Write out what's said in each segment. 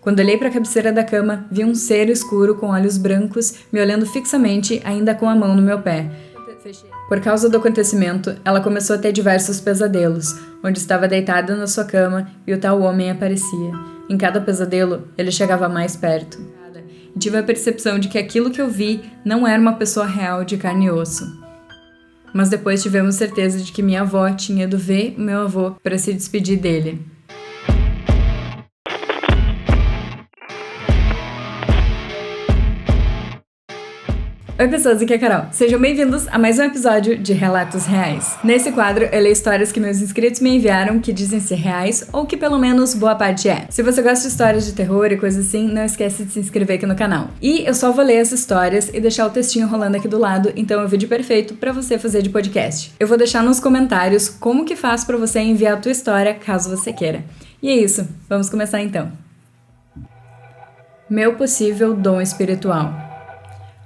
Quando olhei para a cabeceira da cama, vi um ser escuro com olhos brancos me olhando fixamente, ainda com a mão no meu pé. Por causa do acontecimento, ela começou a ter diversos pesadelos, onde estava deitada na sua cama e o tal homem aparecia. Em cada pesadelo, ele chegava mais perto. E tive a percepção de que aquilo que eu vi não era uma pessoa real de carne e osso. Mas depois tivemos certeza de que minha avó tinha ido ver o meu avô para se despedir dele. Oi pessoas, aqui é a Carol. Sejam bem-vindos a mais um episódio de Relatos Reais. Nesse quadro, eu leio histórias que meus inscritos me enviaram que dizem ser reais ou que pelo menos boa parte é. Se você gosta de histórias de terror e coisas assim, não esquece de se inscrever aqui no canal. E eu só vou ler as histórias e deixar o textinho rolando aqui do lado, então é o vídeo perfeito pra você fazer de podcast. Eu vou deixar nos comentários como que faz pra você enviar a tua história, caso você queira. E é isso, vamos começar então. Meu possível dom espiritual.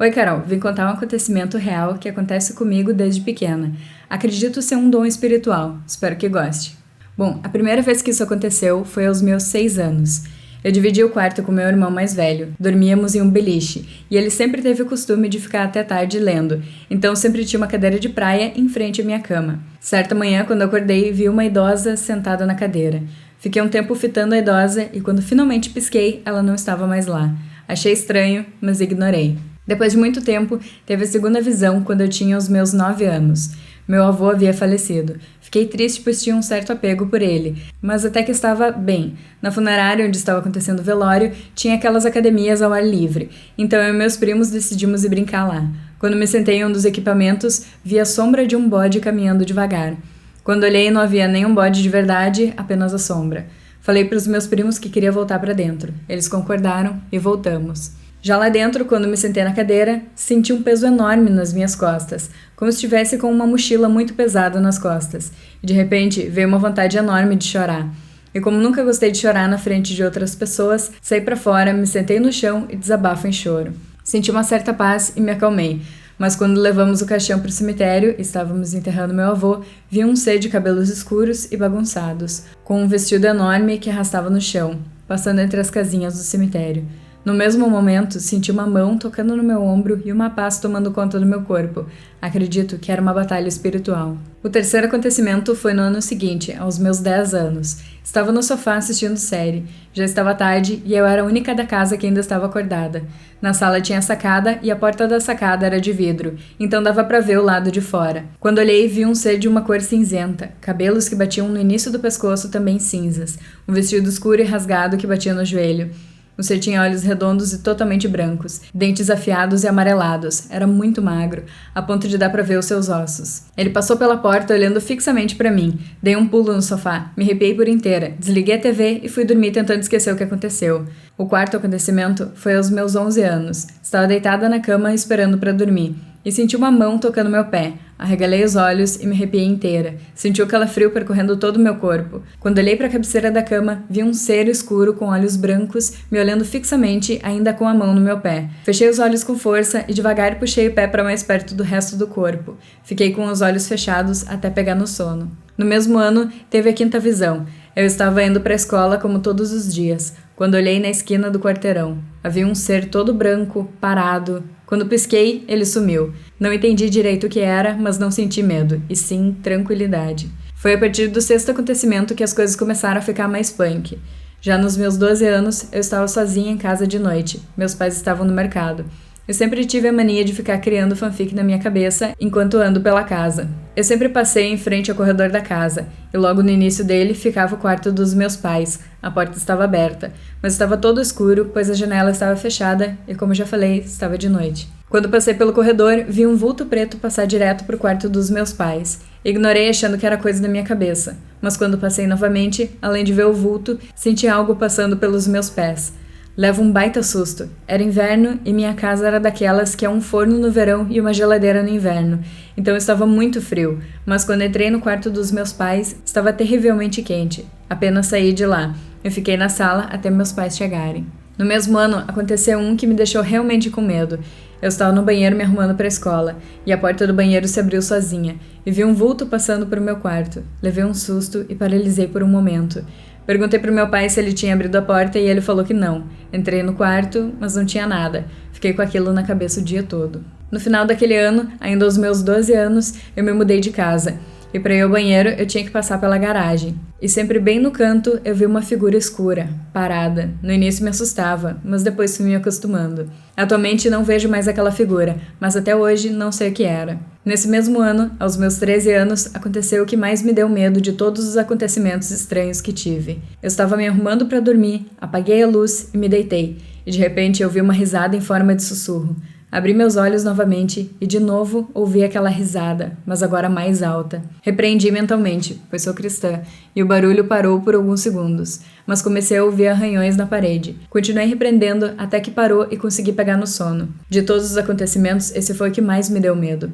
Oi, Carol, vim contar um acontecimento real que acontece comigo desde pequena. Acredito ser um dom espiritual, espero que goste. Bom, a primeira vez que isso aconteceu foi aos meus 6 anos. Eu dividi o quarto com meu irmão mais velho, dormíamos em um beliche, e ele sempre teve o costume de ficar até tarde lendo, então sempre tinha uma cadeira de praia em frente à minha cama. Certa manhã, quando acordei, vi uma idosa sentada na cadeira. Fiquei um tempo fitando a idosa e quando finalmente pisquei, ela não estava mais lá. Achei estranho, mas ignorei. Depois de muito tempo, teve a segunda visão quando eu tinha os meus 9 anos. Meu avô havia falecido. Fiquei triste pois tinha um certo apego por ele, mas até que estava bem. Na funerária onde estava acontecendo o velório, tinha aquelas academias ao ar livre, então eu e meus primos decidimos ir brincar lá. Quando me sentei em um dos equipamentos, vi a sombra de um bode caminhando devagar. Quando olhei, não havia nenhum bode de verdade, apenas a sombra. Falei para os meus primos que queria voltar para dentro. Eles concordaram e voltamos. Já lá dentro, quando me sentei na cadeira, senti um peso enorme nas minhas costas, como se estivesse com uma mochila muito pesada nas costas. E de repente, veio uma vontade enorme de chorar. E como nunca gostei de chorar na frente de outras pessoas, saí pra fora, me sentei no chão e desabafo em choro. Senti uma certa paz e me acalmei. Mas quando levamos o caixão pro cemitério, estávamos enterrando meu avô, vi um ser de cabelos escuros e bagunçados, com um vestido enorme que arrastava no chão, passando entre as casinhas do cemitério. No mesmo momento, senti uma mão tocando no meu ombro e uma paz tomando conta do meu corpo. Acredito que era uma batalha espiritual. O terceiro acontecimento foi no ano seguinte, aos meus 10 anos. Estava no sofá assistindo série. Já estava tarde e eu era a única da casa que ainda estava acordada. Na sala tinha a sacada e a porta da sacada era de vidro, então dava pra ver o lado de fora. Quando olhei, vi um ser de uma cor cinzenta, cabelos que batiam no início do pescoço também cinzas, um vestido escuro e rasgado que batia no joelho. O ser tinha olhos redondos e totalmente brancos, dentes afiados e amarelados. Era muito magro, a ponto de dar pra ver os seus ossos. Ele passou pela porta olhando fixamente pra mim. Dei um pulo no sofá, me arrepiei por inteira, desliguei a TV e fui dormir tentando esquecer o que aconteceu. O quarto acontecimento foi aos meus 11 anos. Estava deitada na cama esperando pra dormir. E senti uma mão tocando meu pé. Arregalei os olhos e me arrepiei inteira. Senti o calafrio percorrendo todo o meu corpo. Quando olhei para a cabeceira da cama, vi um ser escuro com olhos brancos me olhando fixamente, ainda com a mão no meu pé. Fechei os olhos com força e devagar puxei o pé para mais perto do resto do corpo. Fiquei com os olhos fechados até pegar no sono. No mesmo ano, teve a quinta visão. Eu estava indo para a escola como todos os dias, quando olhei na esquina do quarteirão. Havia um ser todo branco, parado. Quando pisquei, ele sumiu. Não entendi direito o que era, mas não senti medo, e sim tranquilidade. Foi a partir do sexto acontecimento que as coisas começaram a ficar mais punk. Já nos meus 12 anos, eu estava sozinha em casa de noite. Meus pais estavam no mercado. Eu sempre tive a mania de ficar criando fanfic na minha cabeça enquanto ando pela casa. Eu sempre passei em frente ao corredor da casa, e logo no início dele ficava o quarto dos meus pais. A porta estava aberta, mas estava todo escuro, pois a janela estava fechada e, como já falei, estava de noite. Quando passei pelo corredor, vi um vulto preto passar direto para o quarto dos meus pais. Ignorei achando que era coisa da minha cabeça, mas quando passei novamente, além de ver o vulto, senti algo passando pelos meus pés. Levo um baita susto. Era inverno e minha casa era daquelas que é um forno no verão e uma geladeira no inverno. Então estava muito frio, mas quando entrei no quarto dos meus pais, estava terrivelmente quente. Apenas saí de lá. Eu fiquei na sala até meus pais chegarem. No mesmo ano, aconteceu um que me deixou realmente com medo. Eu estava no banheiro me arrumando para a escola, e a porta do banheiro se abriu sozinha, e vi um vulto passando por meu quarto. Levei um susto e paralisei por um momento. Perguntei pro meu pai se ele tinha abrido a porta e ele falou que não. Entrei no quarto, mas não tinha nada. Fiquei com aquilo na cabeça o dia todo. No final daquele ano, ainda aos meus 12 anos, eu me mudei de casa. E para ir ao banheiro, eu tinha que passar pela garagem. E sempre bem no canto, eu vi uma figura escura, parada. No início me assustava, mas depois fui me acostumando. Atualmente não vejo mais aquela figura, mas até hoje não sei o que era. Nesse mesmo ano, aos meus 13 anos, aconteceu o que mais me deu medo de todos os acontecimentos estranhos que tive. Eu estava me arrumando para dormir, apaguei a luz e me deitei. E de repente eu ouvi uma risada em forma de sussurro. Abri meus olhos novamente e de novo ouvi aquela risada, mas agora mais alta. Repreendi mentalmente, pois sou cristã, e o barulho parou por alguns segundos, mas comecei a ouvir arranhões na parede. Continuei repreendendo até que parou e consegui pegar no sono. De todos os acontecimentos, esse foi o que mais me deu medo.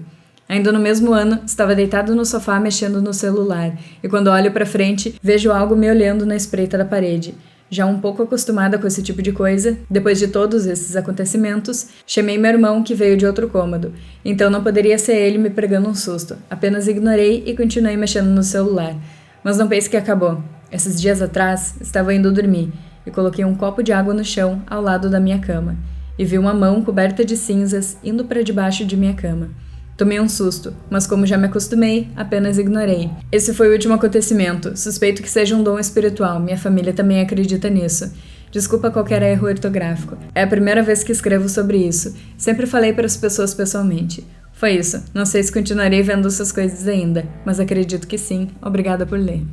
Ainda no mesmo ano, estava deitado no sofá mexendo no celular, e quando olho para frente, vejo algo me olhando na espreita da parede. Já um pouco acostumada com esse tipo de coisa, depois de todos esses acontecimentos, chamei meu irmão que veio de outro cômodo. Então não poderia ser ele me pregando um susto. Apenas ignorei e continuei mexendo no celular. Mas não pense que acabou. Esses dias atrás, estava indo dormir e coloquei um copo de água no chão ao lado da minha cama. E vi uma mão coberta de cinzas indo para debaixo de minha cama. Tomei um susto, mas como já me acostumei, apenas ignorei. Esse foi o último acontecimento. Suspeito que seja um dom espiritual. Minha família também acredita nisso. Desculpa qualquer erro ortográfico. É a primeira vez que escrevo sobre isso. Sempre falei para as pessoas pessoalmente. Foi isso. Não sei se continuarei vendo essas coisas ainda, mas acredito que sim. Obrigada por ler.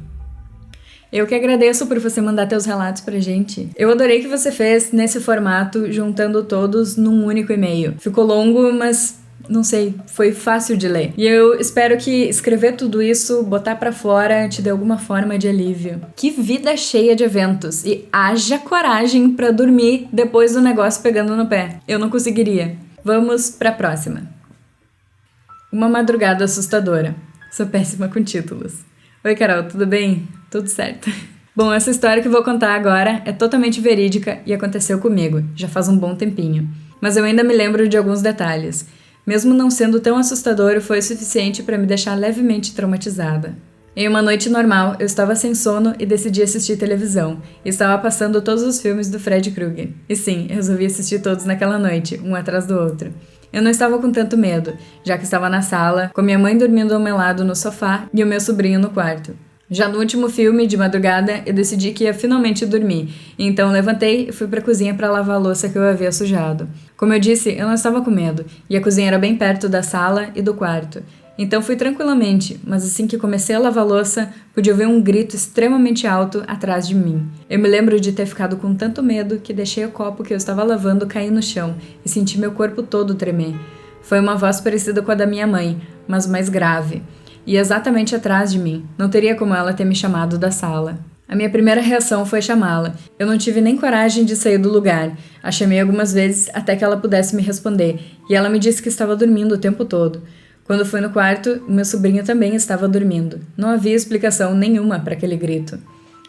Eu que agradeço por você mandar teus relatos pra gente. Eu adorei que você fez nesse formato, juntando todos num único e-mail. Ficou longo, mas não sei, foi fácil de ler. E eu espero que escrever tudo isso, botar pra fora, te dê alguma forma de alívio. Que vida cheia de eventos. E haja coragem pra dormir depois do negócio pegando no pé. Eu não conseguiria. Vamos pra próxima. Uma madrugada assustadora. Sou péssima com títulos. Oi, Carol, tudo bem? Tudo certo. Bom, essa história que vou contar agora é totalmente verídica e aconteceu comigo. Já faz um bom tempinho. Mas eu ainda me lembro de alguns detalhes. Mesmo não sendo tão assustador, foi o suficiente para me deixar levemente traumatizada. Em uma noite normal, eu estava sem sono e decidi assistir televisão. E estava passando todos os filmes do Fred Krueger. E sim, eu resolvi assistir todos naquela noite, um atrás do outro. Eu não estava com tanto medo, já que estava na sala, com minha mãe dormindo ao meu lado no sofá e o meu sobrinho no quarto. Já no último filme, de madrugada, eu decidi que ia finalmente dormir, então levantei e fui para a cozinha para lavar a louça que eu havia sujado. Como eu disse, eu não estava com medo, e a cozinha era bem perto da sala e do quarto. Então fui tranquilamente, mas assim que comecei a lavar a louça, pude ouvir um grito extremamente alto atrás de mim. Eu me lembro de ter ficado com tanto medo que deixei o copo que eu estava lavando cair no chão e senti meu corpo todo tremer. Foi uma voz parecida com a da minha mãe, mas mais grave. E exatamente atrás de mim. Não teria como ela ter me chamado da sala. A minha primeira reação foi chamá-la. Eu não tive nem coragem de sair do lugar. A chamei algumas vezes até que ela pudesse me responder, e ela me disse que estava dormindo o tempo todo. Quando fui no quarto, meu sobrinho também estava dormindo. Não havia explicação nenhuma para aquele grito.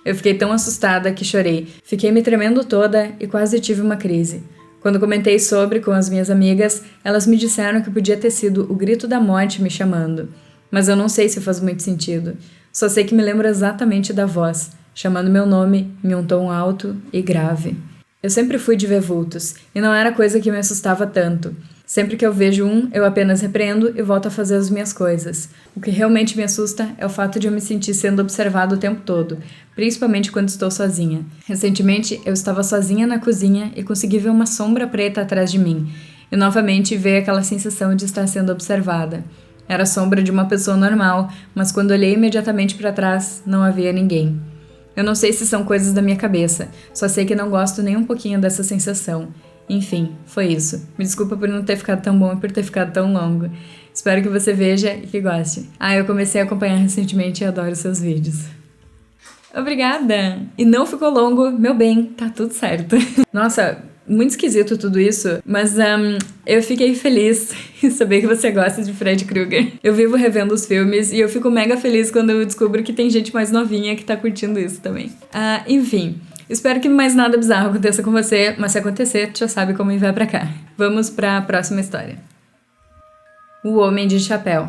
Eu fiquei tão assustada que chorei. Fiquei me tremendo toda e quase tive uma crise. Quando comentei sobre com as minhas amigas, elas me disseram que podia ter sido o grito da morte me chamando. Mas eu não sei se faz muito sentido. Só sei que me lembro exatamente da voz, chamando meu nome em um tom alto e grave. Eu sempre fui de ver vultos, e não era coisa que me assustava tanto. Sempre que eu vejo um, eu apenas repreendo e volto a fazer as minhas coisas. O que realmente me assusta é o fato de eu me sentir sendo observado o tempo todo, principalmente quando estou sozinha. Recentemente, eu estava sozinha na cozinha e consegui ver uma sombra preta atrás de mim, e novamente veio aquela sensação de estar sendo observada. Era a sombra de uma pessoa normal, mas quando olhei imediatamente para trás, não havia ninguém. Eu não sei se são coisas da minha cabeça, só sei que não gosto nem um pouquinho dessa sensação. Enfim, foi isso. Me desculpa por não ter ficado tão bom e por ter ficado tão longo. Espero que você veja e que goste. Eu comecei a acompanhar recentemente e adoro seus vídeos. Obrigada! E não ficou longo, meu bem, tá tudo certo. Nossa, muito esquisito tudo isso, mas eu fiquei feliz em saber que você gosta de Fred Krueger. Eu vivo revendo os filmes e eu fico mega feliz quando eu descubro que tem gente mais novinha que tá curtindo isso também. Enfim, espero que mais nada bizarro aconteça com você, mas se acontecer, tu já sabe como enviar pra cá. Vamos pra próxima história. O Homem de Chapéu.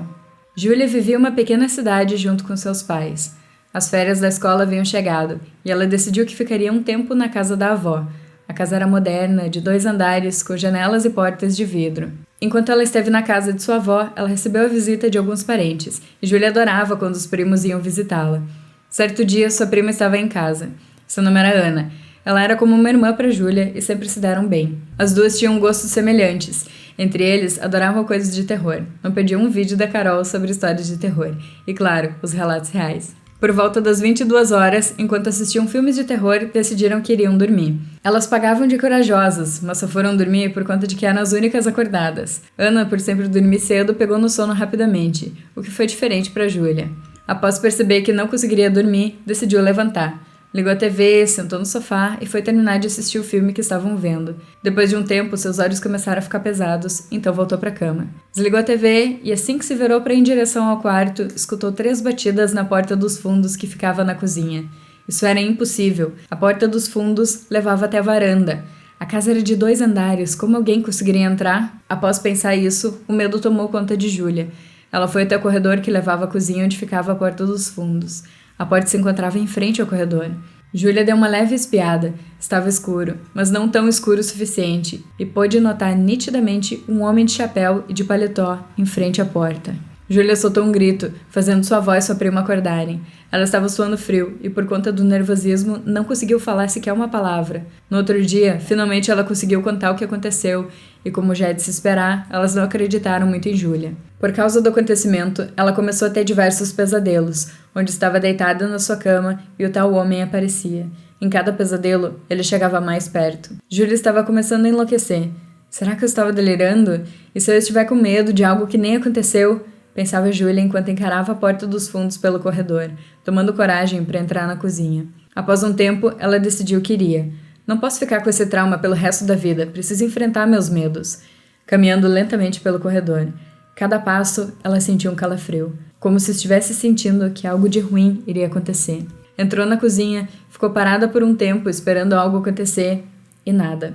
Julia vivia em uma pequena cidade junto com seus pais. As férias da escola haviam chegado e ela decidiu que ficaria um tempo na casa da avó. A casa era moderna, de 2 andares, com janelas e portas de vidro. Enquanto ela esteve na casa de sua avó, ela recebeu a visita de alguns parentes, e Júlia adorava quando os primos iam visitá-la. Certo dia, sua prima estava em casa. Seu nome era Ana. Ela era como uma irmã para Júlia e sempre se deram bem. As duas tinham gostos semelhantes. Entre eles, adoravam coisas de terror. Não perdiam um vídeo da Carol sobre histórias de terror. E, claro, os relatos reais. Por volta das 22 horas, enquanto assistiam filmes de terror, decidiram que iriam dormir. Elas pagavam de corajosas, mas só foram dormir por conta de que eram as únicas acordadas. Ana, por sempre dormir cedo, pegou no sono rapidamente, o que foi diferente para Júlia. Após perceber que não conseguiria dormir, decidiu levantar. Ligou a TV, sentou no sofá e foi terminar de assistir o filme que estavam vendo. Depois de um tempo, seus olhos começaram a ficar pesados, então voltou para a cama. Desligou a TV e assim que se virou para ir em direção ao quarto, escutou 3 batidas na porta dos fundos que ficava na cozinha. Isso era impossível. A porta dos fundos levava até a varanda. A casa era de 2 andares, como alguém conseguiria entrar? Após pensar isso, o medo tomou conta de Júlia. Ela foi até o corredor que levava à cozinha onde ficava a porta dos fundos. A porta se encontrava em frente ao corredor. Júlia deu uma leve espiada. Estava escuro, mas não tão escuro o suficiente, e pôde notar nitidamente um homem de chapéu e de paletó em frente à porta. Júlia soltou um grito, fazendo sua avó e sua prima acordarem. Ela estava suando frio e, por conta do nervosismo, não conseguiu falar sequer uma palavra. No outro dia, finalmente ela conseguiu contar o que aconteceu e, como já é de se esperar, elas não acreditaram muito em Júlia. Por causa do acontecimento, ela começou a ter diversos pesadelos, onde estava deitada na sua cama e o tal homem aparecia. Em cada pesadelo, ele chegava mais perto. Júlia estava começando a enlouquecer. Será que eu estava delirando? E se eu estiver com medo de algo que nem aconteceu? Pensava Júlia enquanto encarava a porta dos fundos pelo corredor, tomando coragem para entrar na cozinha. Após um tempo, ela decidiu que iria. Não posso ficar com esse trauma pelo resto da vida, preciso enfrentar meus medos. Caminhando lentamente pelo corredor. Cada passo, ela sentia um calafrio, como se estivesse sentindo que algo de ruim iria acontecer. Entrou na cozinha, ficou parada por um tempo esperando algo acontecer, e nada.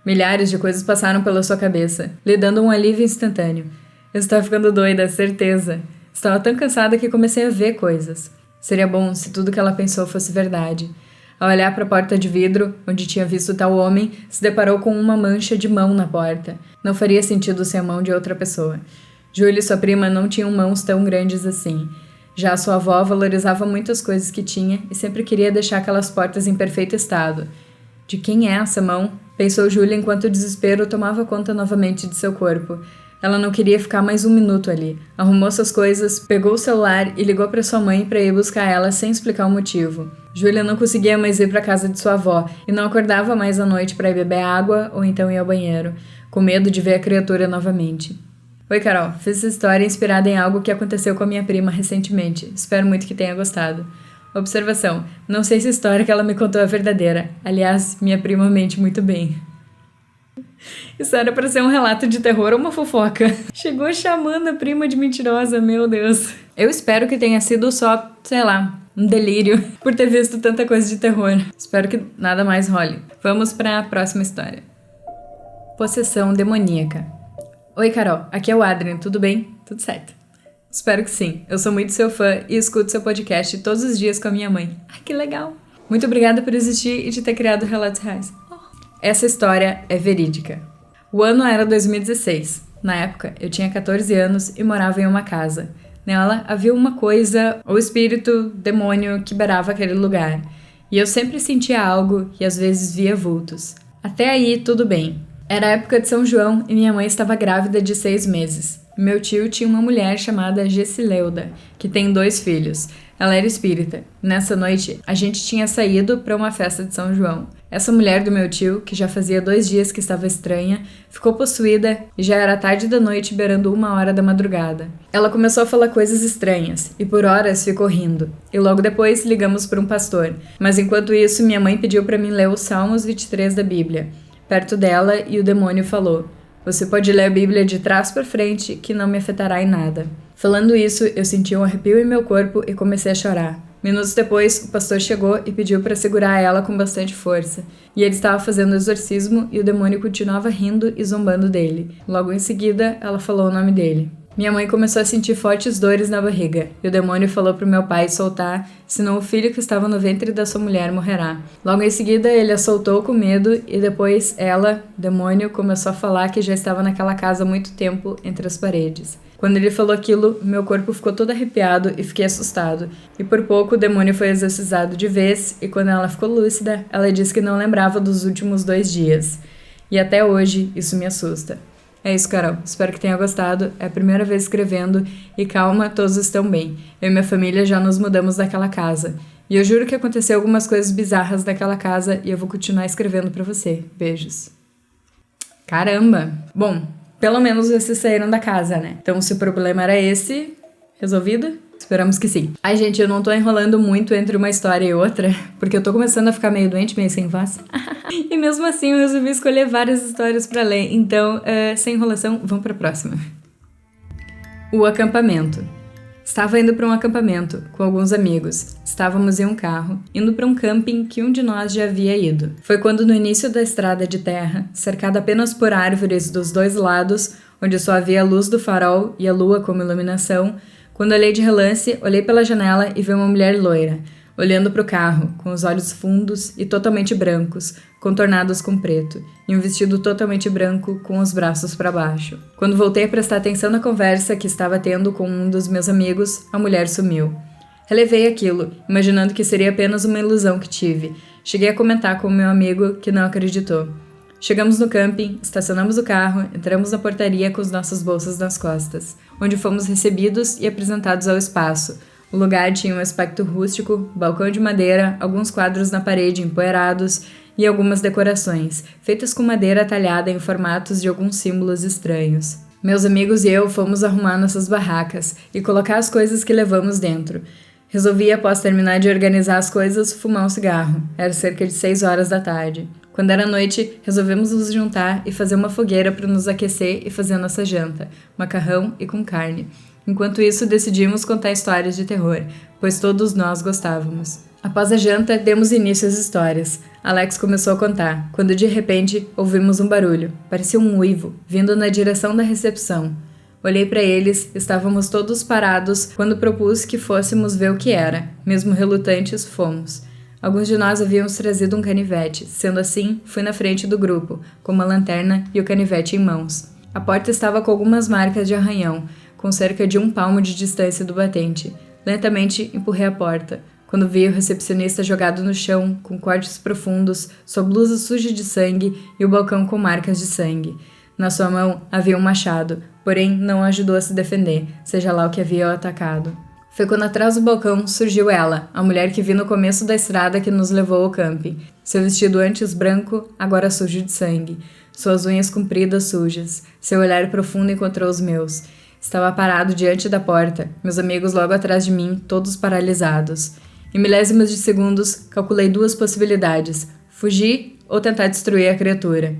Milhares de coisas passaram pela sua cabeça, lhe dando um alívio instantâneo. Eu estava ficando doida, certeza. Estava tão cansada que comecei a ver coisas. Seria bom se tudo que ela pensou fosse verdade. Ao olhar para a porta de vidro, onde tinha visto tal homem, se deparou com uma mancha de mão na porta. Não faria sentido ser a mão de outra pessoa. Júlia e sua prima não tinham mãos tão grandes assim. Já sua avó valorizava muitas coisas que tinha e sempre queria deixar aquelas portas em perfeito estado. De quem é essa mão? Pensou Júlia enquanto o desespero tomava conta novamente de seu corpo. Ela não queria ficar mais um minuto ali. Arrumou suas coisas, pegou o celular e ligou para sua mãe para ir buscar ela sem explicar o motivo. Júlia não conseguia mais ir para casa de sua avó e não acordava mais à noite para ir beber água ou então ir ao banheiro, com medo de ver a criatura novamente. Oi, Carol. Fiz essa história inspirada em algo que aconteceu com a minha prima recentemente. Espero muito que tenha gostado. Observação. Não sei se a história que ela me contou é verdadeira. Aliás, minha prima mente muito bem. Isso era pra ser um relato de terror ou uma fofoca. Chegou chamando a prima de mentirosa, meu Deus. Eu espero que tenha sido só, sei lá, um delírio por ter visto tanta coisa de terror. Espero que nada mais role. Vamos pra próxima história. Possessão demoníaca. Oi, Carol. Aqui é o Adrian. Tudo bem? Tudo certo. Espero que sim. Eu sou muito seu fã e escuto seu podcast todos os dias com a minha mãe. Ai, que legal. Muito obrigada por existir e de ter criado Relatos Reais. Essa história é verídica. O ano era 2016. Na época, eu tinha 14 anos e morava em uma casa. Nela havia uma coisa, ou espírito, demônio, que beirava aquele lugar. E eu sempre sentia algo e às vezes via vultos. Até aí, tudo bem. Era a época de São João e minha mãe estava grávida de 6 meses. Meu tio tinha uma mulher chamada Gessileuda, que tem 2 filhos. Ela era espírita. Nessa noite, a gente tinha saído para uma festa de São João. Essa mulher do meu tio, que já fazia 2 dias que estava estranha, ficou possuída e já era tarde da noite, beirando 1h da madrugada. Ela começou a falar coisas estranhas e por horas ficou rindo. E logo depois ligamos para um pastor. Mas enquanto isso, minha mãe pediu para mim ler os Salmos 23 da Bíblia. Perto dela, e o demônio falou: "Você pode ler a Bíblia de trás para frente, que não me afetará em nada." Falando isso, eu senti um arrepio em meu corpo e comecei a chorar. Minutos depois, o pastor chegou e pediu para segurar ela com bastante força. E ele estava fazendo o exorcismo e o demônio continuava rindo e zombando dele. Logo em seguida, ela falou o nome dele. Minha mãe começou a sentir fortes dores na barriga, e o demônio falou pro meu pai soltar, senão o filho que estava no ventre da sua mulher morrerá. Logo em seguida, ele a soltou com medo, e depois ela, demônio, começou a falar que já estava naquela casa há muito tempo entre as paredes. Quando ele falou aquilo, meu corpo ficou todo arrepiado e fiquei assustado. E por pouco o demônio foi exorcizado de vez, e quando ela ficou lúcida, ela disse que não lembrava dos últimos 2 dias. E até hoje, isso me assusta. É isso, Carol. Espero que tenha gostado. É a primeira vez escrevendo e calma, todos estão bem. Eu e minha família já nos mudamos daquela casa. E eu juro que aconteceu algumas coisas bizarras naquela casa e eu vou continuar escrevendo pra você. Beijos. Caramba! Bom, pelo menos vocês saíram da casa, né? Então, se o problema era esse, resolvido? Esperamos que sim. Ai, gente, eu não tô enrolando muito entre uma história e outra, porque eu tô começando a ficar meio doente, meio sem voz. E mesmo assim eu resolvi escolher várias histórias pra ler. Então, sem enrolação, vamos pra próxima. O acampamento. Estava indo para um acampamento com alguns amigos. Estávamos em um carro, indo para um camping que um de nós já havia ido. Foi quando no início da estrada de terra, cercada apenas por árvores dos 2 lados, onde só havia a luz do farol e a lua como iluminação, quando olhei de relance, olhei pela janela e vi uma mulher loira, olhando para o carro, com os olhos fundos e totalmente brancos, contornados com preto, e um vestido totalmente branco com os braços para baixo. Quando voltei a prestar atenção na conversa que estava tendo com um dos meus amigos, a mulher sumiu. Relevei aquilo, imaginando que seria apenas uma ilusão que tive. Cheguei a comentar com o meu amigo, que não acreditou. Chegamos no camping, estacionamos o carro, entramos na portaria com as nossas bolsas nas costas, onde fomos recebidos e apresentados ao espaço. O lugar tinha um aspecto rústico, balcão de madeira, alguns quadros na parede empoeirados e algumas decorações, feitas com madeira talhada em formatos de alguns símbolos estranhos. Meus amigos e eu fomos arrumar nossas barracas e colocar as coisas que levamos dentro. Resolvi, após terminar de organizar as coisas, fumar um cigarro. Era cerca de 6 horas da tarde. Quando era noite, resolvemos nos juntar e fazer uma fogueira para nos aquecer e fazer a nossa janta, macarrão e com carne. Enquanto isso, decidimos contar histórias de terror, pois todos nós gostávamos. Após a janta, demos início às histórias. Alex começou a contar, quando de repente ouvimos um barulho. Parecia um uivo, vindo na direção da recepção. Olhei para eles, estávamos todos parados quando propus que fôssemos ver o que era. Mesmo relutantes, fomos. Alguns de nós havíamos trazido um canivete, sendo assim, fui na frente do grupo, com uma lanterna e o canivete em mãos. A porta estava com algumas marcas de arranhão, com cerca de 1 palmo de distância do batente. Lentamente empurrei a porta, quando vi o recepcionista jogado no chão, com cortes profundos, sua blusa suja de sangue e o balcão com marcas de sangue. Na sua mão havia um machado, porém não ajudou a se defender, seja lá o que havia o atacado. Foi quando atrás do balcão surgiu ela, a mulher que vi no começo da estrada que nos levou ao camping. Seu vestido antes branco, agora sujo de sangue. Suas unhas compridas sujas. Seu olhar profundo encontrou os meus. Estava parado diante da porta, meus amigos logo atrás de mim, todos paralisados. Em milésimos de segundos, calculei 2 possibilidades: fugir ou tentar destruir a criatura.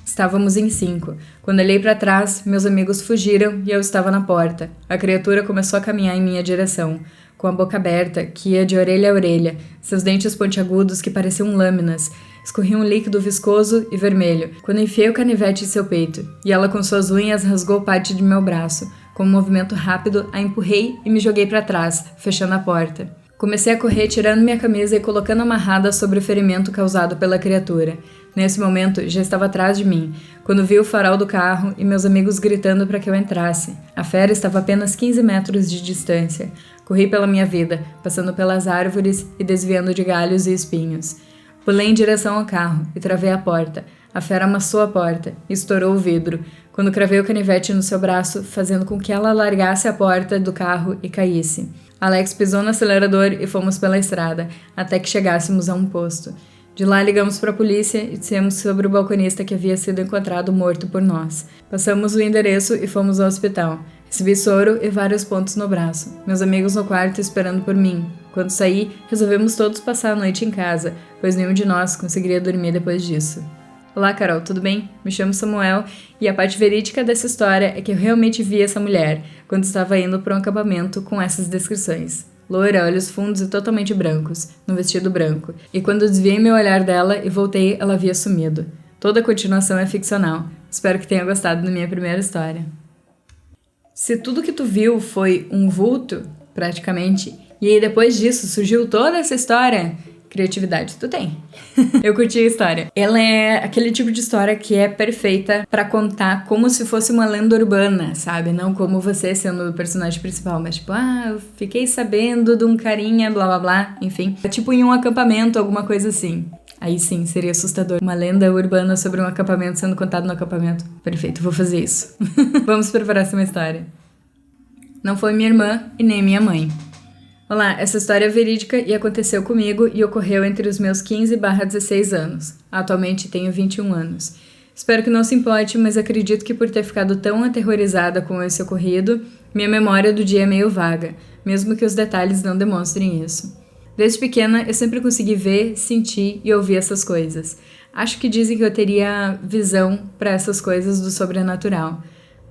Estávamos em 5. Quando olhei para trás, meus amigos fugiram e eu estava na porta. A criatura começou a caminhar em minha direção, com a boca aberta, que ia de orelha a orelha, seus dentes pontiagudos que pareciam lâminas. Escorria um líquido viscoso e vermelho, quando enfiei o canivete em seu peito, e ela com suas unhas rasgou parte de meu braço. Com um movimento rápido, a empurrei e me joguei para trás, fechando a porta. Comecei a correr tirando minha camisa e colocando amarrada sobre o ferimento causado pela criatura. Nesse momento, já estava atrás de mim, quando vi o farol do carro e meus amigos gritando para que eu entrasse. A fera estava a apenas 15 metros de distância. Corri pela minha vida, passando pelas árvores e desviando de galhos e espinhos. Pulei em direção ao carro e travei a porta. A fera amassou a porta e estourou o vidro, quando cravei o canivete no seu braço, fazendo com que ela largasse a porta do carro e caísse. Alex pisou no acelerador e fomos pela estrada, até que chegássemos a um posto. De lá ligamos para a polícia e dissemos sobre o balconista que havia sido encontrado morto por nós. Passamos o endereço e fomos ao hospital. Recebi soro e vários pontos no braço. Meus amigos no quarto esperando por mim. Quando saí, resolvemos todos passar a noite em casa, pois nenhum de nós conseguiria dormir depois disso. Olá, Carol, tudo bem? Me chamo Samuel e a parte verídica dessa história é que eu realmente vi essa mulher quando estava indo para um acampamento com essas descrições. Loira, olhos fundos e totalmente brancos, num vestido branco. E quando desviei meu olhar dela e voltei, ela havia sumido. Toda a continuação é ficcional. Espero que tenha gostado da minha primeira história. Se tudo que tu viu foi um vulto, praticamente, e aí depois disso surgiu toda essa história, criatividade tu tem. Eu curti a história. Ela é aquele tipo de história que é perfeita pra contar como se fosse uma lenda urbana, sabe? Não como você sendo o personagem principal, mas tipo, eu fiquei sabendo de um carinha, blá blá blá, enfim. É tipo em um acampamento, alguma coisa assim. Aí sim, seria assustador. Uma lenda urbana sobre um acampamento sendo contado no acampamento. Perfeito, vou fazer isso. Vamos para a próxima história. Não foi minha irmã e nem minha mãe. Olá, essa história é verídica e aconteceu comigo e ocorreu entre os meus 15/16 anos. Atualmente tenho 21 anos. Espero que não se importe, mas acredito que por ter ficado tão aterrorizada com esse ocorrido, minha memória do dia é meio vaga, mesmo que os detalhes não demonstrem isso. Desde pequena, eu sempre consegui ver, sentir e ouvir essas coisas. Acho que dizem que eu teria visão para essas coisas do sobrenatural.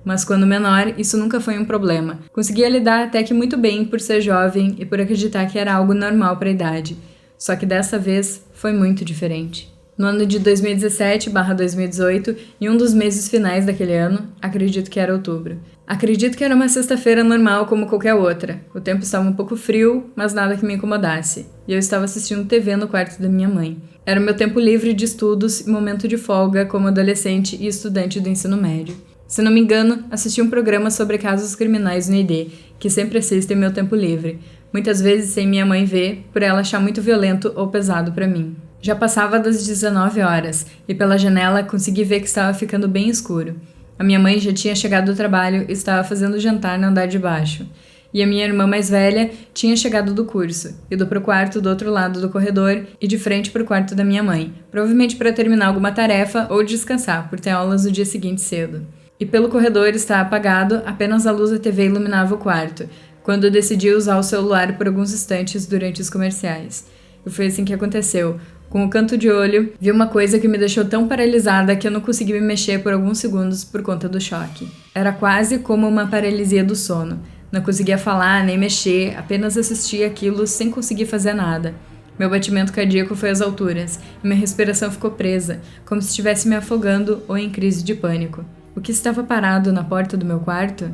Mas quando menor, isso nunca foi um problema. Conseguia lidar até que muito bem por ser jovem e por acreditar que era algo normal para a idade. Só que dessa vez foi muito diferente. No ano de 2017/2018, em um dos meses finais daquele ano, acredito que era outubro. Acredito que era uma sexta-feira normal como qualquer outra. O tempo estava um pouco frio, mas nada que me incomodasse. E eu estava assistindo TV no quarto da minha mãe. Era o meu tempo livre de estudos e momento de folga como adolescente e estudante do ensino médio. Se não me engano, assisti um programa sobre casos criminais no ID, que sempre assisto em meu tempo livre. Muitas vezes sem minha mãe ver, por ela achar muito violento ou pesado para mim. Já passava das 19 horas, e pela janela consegui ver que estava ficando bem escuro. A minha mãe já tinha chegado do trabalho e estava fazendo jantar no andar de baixo. E a minha irmã mais velha tinha chegado do curso, ido para o quarto do outro lado do corredor e de frente para o quarto da minha mãe, provavelmente para terminar alguma tarefa ou descansar, por ter aulas no dia seguinte cedo. E pelo corredor está apagado, apenas a luz da TV iluminava o quarto, quando eu decidi usar o celular por alguns instantes durante os comerciais. E foi assim que aconteceu. Com o canto de olho, vi uma coisa que me deixou tão paralisada que eu não consegui me mexer por alguns segundos por conta do choque. Era quase como uma paralisia do sono. Não conseguia falar nem mexer, apenas assistia aquilo sem conseguir fazer nada. Meu batimento cardíaco foi às alturas e minha respiração ficou presa, como se estivesse me afogando ou em crise de pânico. O que estava parado na porta do meu quarto?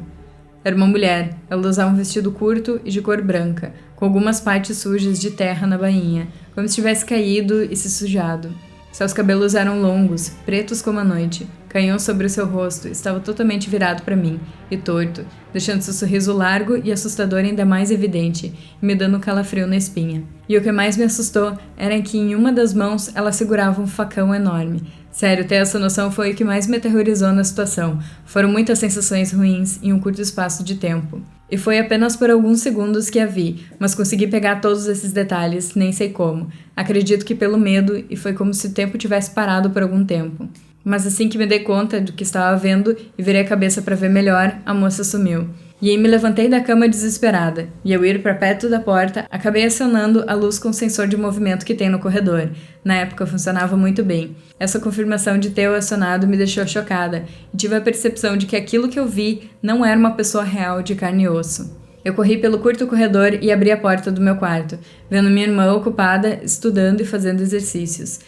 Era uma mulher. Ela usava um vestido curto e de cor branca, com algumas partes sujas de terra na bainha, como se tivesse caído e se sujado. Seus cabelos eram longos, pretos como a noite, caíam sobre o seu rosto, estava totalmente virado para mim, e torto, deixando seu sorriso largo e assustador ainda mais evidente, e me dando um calafrio na espinha. E o que mais me assustou era que em uma das mãos ela segurava um facão enorme. Sério, ter essa noção foi o que mais me aterrorizou na situação. Foram muitas sensações ruins em um curto espaço de tempo. E foi apenas por alguns segundos que a vi, mas consegui pegar todos esses detalhes, nem sei como. Acredito que pelo medo, e foi como se o tempo tivesse parado por algum tempo. Mas assim que me dei conta do que estava vendo e virei a cabeça para ver melhor, a moça sumiu. E aí me levantei da cama desesperada, e ao ir para perto da porta, acabei acionando a luz com o sensor de movimento que tem no corredor. Na época funcionava muito bem. Essa confirmação de ter o acionado me deixou chocada, e tive a percepção de que aquilo que eu vi não era uma pessoa real de carne e osso. Eu corri pelo curto corredor e abri a porta do meu quarto, vendo minha irmã ocupada, estudando e fazendo exercícios.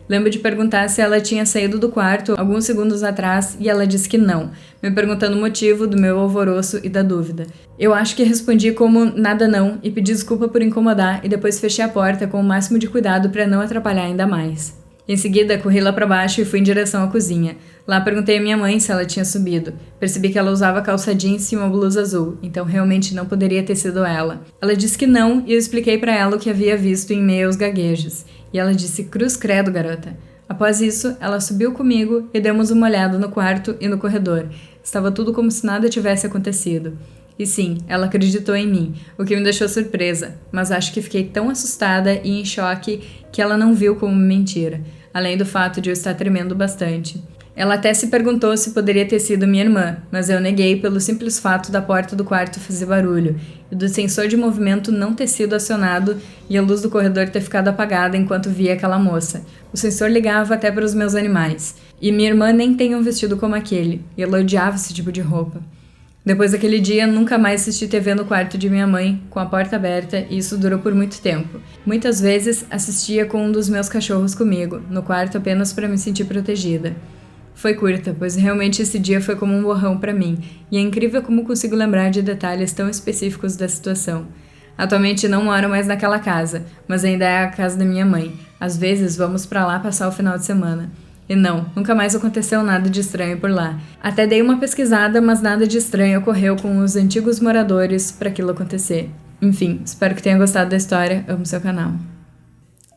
Lembro de perguntar se ela tinha saído do quarto alguns segundos atrás e ela disse que não, me perguntando o motivo do meu alvoroço e da dúvida. Eu acho que respondi como nada não e pedi desculpa por incomodar e depois fechei a porta com o máximo de cuidado para não atrapalhar ainda mais. Em seguida, corri lá para baixo e fui em direção à cozinha. Lá perguntei à minha mãe se ela tinha subido. Percebi que ela usava calça jeans e uma blusa azul, então realmente não poderia ter sido ela. Ela disse que não e eu expliquei para ela o que havia visto em meio aos gaguejos. E ela disse: cruz credo, garota. Após isso, ela subiu comigo e demos uma olhada no quarto e no corredor. Estava tudo como se nada tivesse acontecido. E sim, ela acreditou em mim, o que me deixou surpresa, mas acho que fiquei tão assustada e em choque que ela não viu como mentira, além do fato de eu estar tremendo bastante. Ela até se perguntou se poderia ter sido minha irmã, mas eu neguei pelo simples fato da porta do quarto fazer barulho, e do sensor de movimento não ter sido acionado e a luz do corredor ter ficado apagada enquanto via aquela moça. O sensor ligava até para os meus animais. E minha irmã nem tem um vestido como aquele, e ela odiava esse tipo de roupa. Depois daquele dia, nunca mais assisti TV no quarto de minha mãe, com a porta aberta, e isso durou por muito tempo. Muitas vezes, assistia com um dos meus cachorros comigo, no quarto apenas para me sentir protegida. Foi curta, pois realmente esse dia foi como um borrão pra mim, e é incrível como consigo lembrar de detalhes tão específicos da situação. Atualmente não moro mais naquela casa, mas ainda é a casa da minha mãe. Às vezes vamos pra lá passar o final de semana. E não, nunca mais aconteceu nada de estranho por lá. Até dei uma pesquisada, mas nada de estranho ocorreu com os antigos moradores pra aquilo acontecer. Enfim, espero que tenha gostado da história, amo seu canal.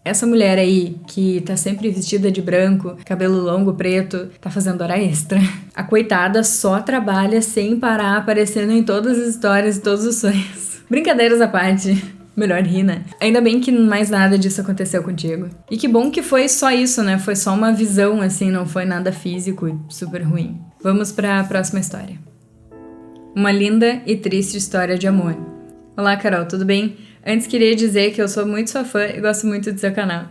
Essa mulher aí, que tá sempre vestida de branco, cabelo longo, preto, tá fazendo hora extra. A coitada só trabalha sem parar, aparecendo em todas as histórias e todos os sonhos. Brincadeiras à parte. Melhor rir, né? Ainda bem que mais nada disso aconteceu contigo. E que bom que foi só isso, né? Foi só uma visão, assim, não foi nada físico e super ruim. Vamos pra próxima história. Uma linda e triste história de amor. Olá, Carol, tudo bem? Antes queria dizer que eu sou muito sua fã e gosto muito do seu canal.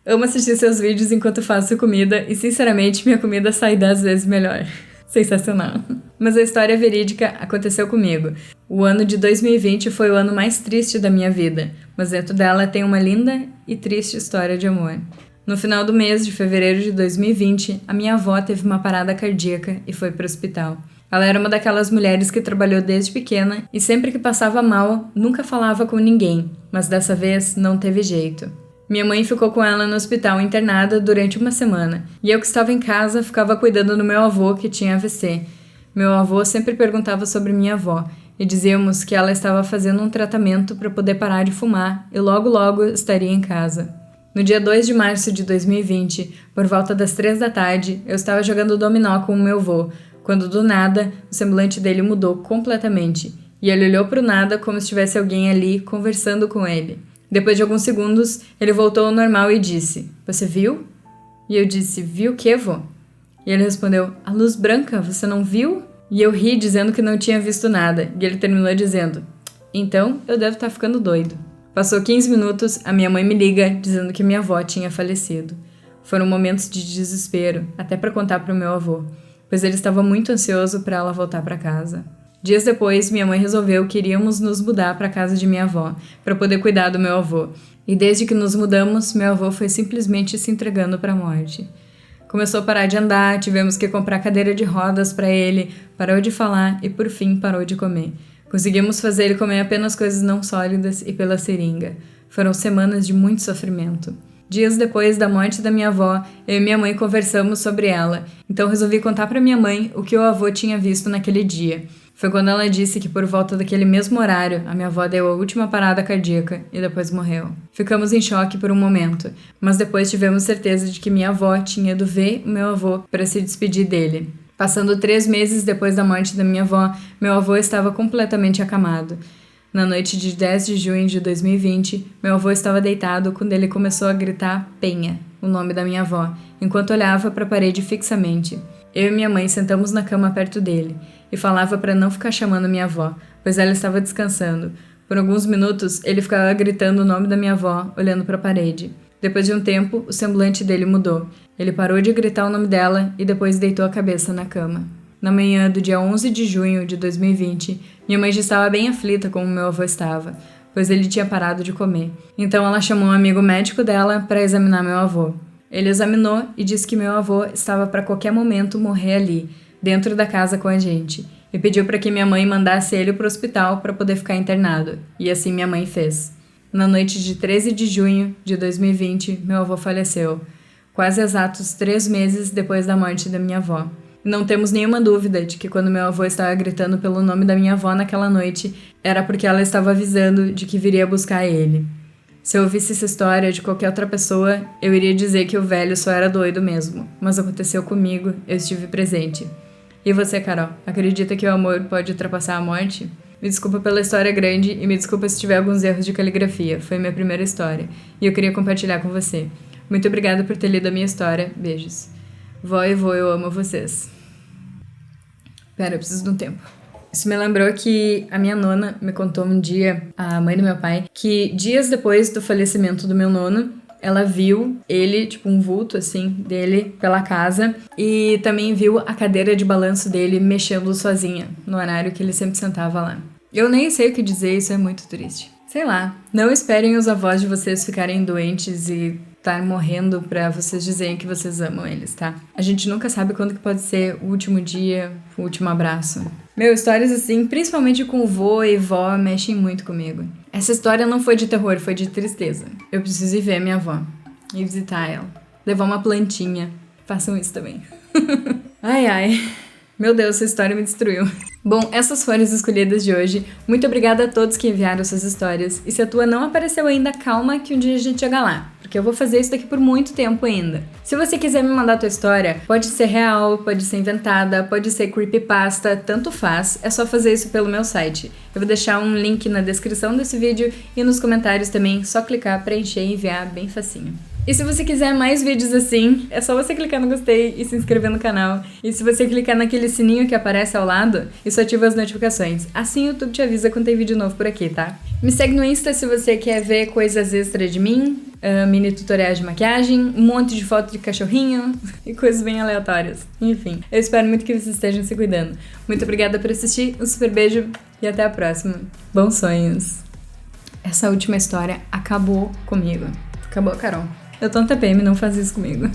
Amo assistir seus vídeos enquanto faço comida e, sinceramente, minha comida sai 10 vezes melhor. Sensacional. Mas a história verídica aconteceu comigo. O ano de 2020 foi o ano mais triste da minha vida, mas dentro dela tem uma linda e triste história de amor. No final do mês de fevereiro de 2020, a minha avó teve uma parada cardíaca e foi para o hospital. Ela era uma daquelas mulheres que trabalhou desde pequena e sempre que passava mal, nunca falava com ninguém, mas dessa vez não teve jeito. Minha mãe ficou com ela no hospital internada durante uma semana, e eu que estava em casa ficava cuidando do meu avô que tinha AVC. Meu avô sempre perguntava sobre minha avó, e dizíamos que ela estava fazendo um tratamento para poder parar de fumar e logo estaria em casa. No dia 2 de março de 2020, por volta das 3 da tarde, eu estava jogando dominó com o meu avô, quando do nada o semblante dele mudou completamente, e ele olhou para o nada como se tivesse alguém ali conversando com ele. Depois de alguns segundos, ele voltou ao normal e disse: "Você viu?" E eu disse: "Vi o quê, vô?" E ele respondeu: "A luz branca, você não viu?" E eu ri dizendo que não tinha visto nada, e ele terminou dizendo: "Então, eu devo estar ficando doido." Passou 15 minutos, a minha mãe me liga dizendo que minha avó tinha falecido. Foram momentos de desespero, até para contar para o meu avô, pois ele estava muito ansioso para ela voltar para casa. Dias depois, minha mãe resolveu que iríamos nos mudar para a casa de minha avó, para poder cuidar do meu avô. E desde que nos mudamos, meu avô foi simplesmente se entregando para a morte. Começou a parar de andar, tivemos que comprar cadeira de rodas para ele, parou de falar e, por fim, parou de comer. Conseguimos fazer ele comer apenas coisas não sólidas e pela seringa. Foram semanas de muito sofrimento. Dias depois da morte da minha avó, eu e minha mãe conversamos sobre ela, então resolvi contar para minha mãe o que o avô tinha visto naquele dia. Foi quando ela disse que por volta daquele mesmo horário, a minha avó deu a última parada cardíaca e depois morreu. Ficamos em choque por um momento, mas depois tivemos certeza de que minha avó tinha ido ver o meu avô para se despedir dele. Passando 3 meses depois da morte da minha avó, meu avô estava completamente acamado. Na noite de 10 de junho de 2020, meu avô estava deitado quando ele começou a gritar Penha, o nome da minha avó, enquanto olhava para a parede fixamente. Eu e minha mãe sentamos na cama perto dele e falava para não ficar chamando minha avó, pois ela estava descansando. Por alguns minutos, ele ficava gritando o nome da minha avó, olhando para a parede. Depois de um tempo, o semblante dele mudou. Ele parou de gritar o nome dela e depois deitou a cabeça na cama. Na manhã do dia 11 de junho de 2020, minha mãe já estava bem aflita como meu avô estava, pois ele tinha parado de comer. Então ela chamou um amigo médico dela para examinar meu avô. Ele examinou e disse que meu avô estava para qualquer momento morrer ali, dentro da casa com a gente, e pediu para que minha mãe mandasse ele para o hospital para poder ficar internado, e assim minha mãe fez. Na noite de 13 de junho de 2020, meu avô faleceu, quase exatos 3 meses depois da morte da minha avó. Não temos nenhuma dúvida de que quando meu avô estava gritando pelo nome da minha avó naquela noite, era porque ela estava avisando de que viria buscar ele. Se eu ouvisse essa história de qualquer outra pessoa, eu iria dizer que o velho só era doido mesmo, mas aconteceu comigo, eu estive presente. E você, Carol, acredita que o amor pode ultrapassar a morte? Me desculpa pela história grande e me desculpa se tiver alguns erros de caligrafia, foi minha primeira história, e eu queria compartilhar com você. Muito obrigada por ter lido a minha história, beijos. Vó e vô, eu amo vocês. Pera, eu preciso de um tempo. Isso me lembrou que a minha nona me contou um dia, a mãe do meu pai, que dias depois do falecimento do meu nono, ela viu ele, tipo um vulto assim, dele pela casa e também viu a cadeira de balanço dele mexendo sozinha, no horário que ele sempre sentava lá. Eu nem sei o que dizer, isso é muito triste. Sei lá, não esperem os avós de vocês ficarem doentes e estar morrendo pra vocês dizerem que vocês amam eles, tá? A gente nunca sabe quando que pode ser o último dia, o último abraço. Meu, histórias assim, principalmente com vô e vó, mexem muito comigo. Essa história não foi de terror, foi de tristeza. Eu preciso ir ver a minha avó e visitar ela. Levar uma plantinha. Façam isso também. Ai, ai. Meu Deus, essa história me destruiu. Bom, essas foram as escolhidas de hoje. Muito obrigada a todos que enviaram suas histórias. E se a tua não apareceu ainda, calma que um dia a gente chega lá. Porque eu vou fazer isso daqui por muito tempo ainda. Se você quiser me mandar a tua história, pode ser real, pode ser inventada, pode ser creepypasta, tanto faz. É só fazer isso pelo meu site. Eu vou deixar um link na descrição desse vídeo e nos comentários também. Só clicar, preencher e enviar bem facinho. E se você quiser mais vídeos assim, é só você clicar no gostei e se inscrever no canal. E se você clicar naquele sininho que aparece ao lado, isso ativa as notificações. Assim o YouTube te avisa quando tem vídeo novo por aqui, tá? Me segue no Insta se você quer ver coisas extra de mim, mini tutoriais de maquiagem, um monte de foto de cachorrinho e coisas bem aleatórias. Enfim, eu espero muito que vocês estejam se cuidando. Muito obrigada por assistir, um super beijo e até a próxima. Bons sonhos! Essa última história acabou comigo. Acabou, Carol. Eu tô no TPM, não faz isso comigo.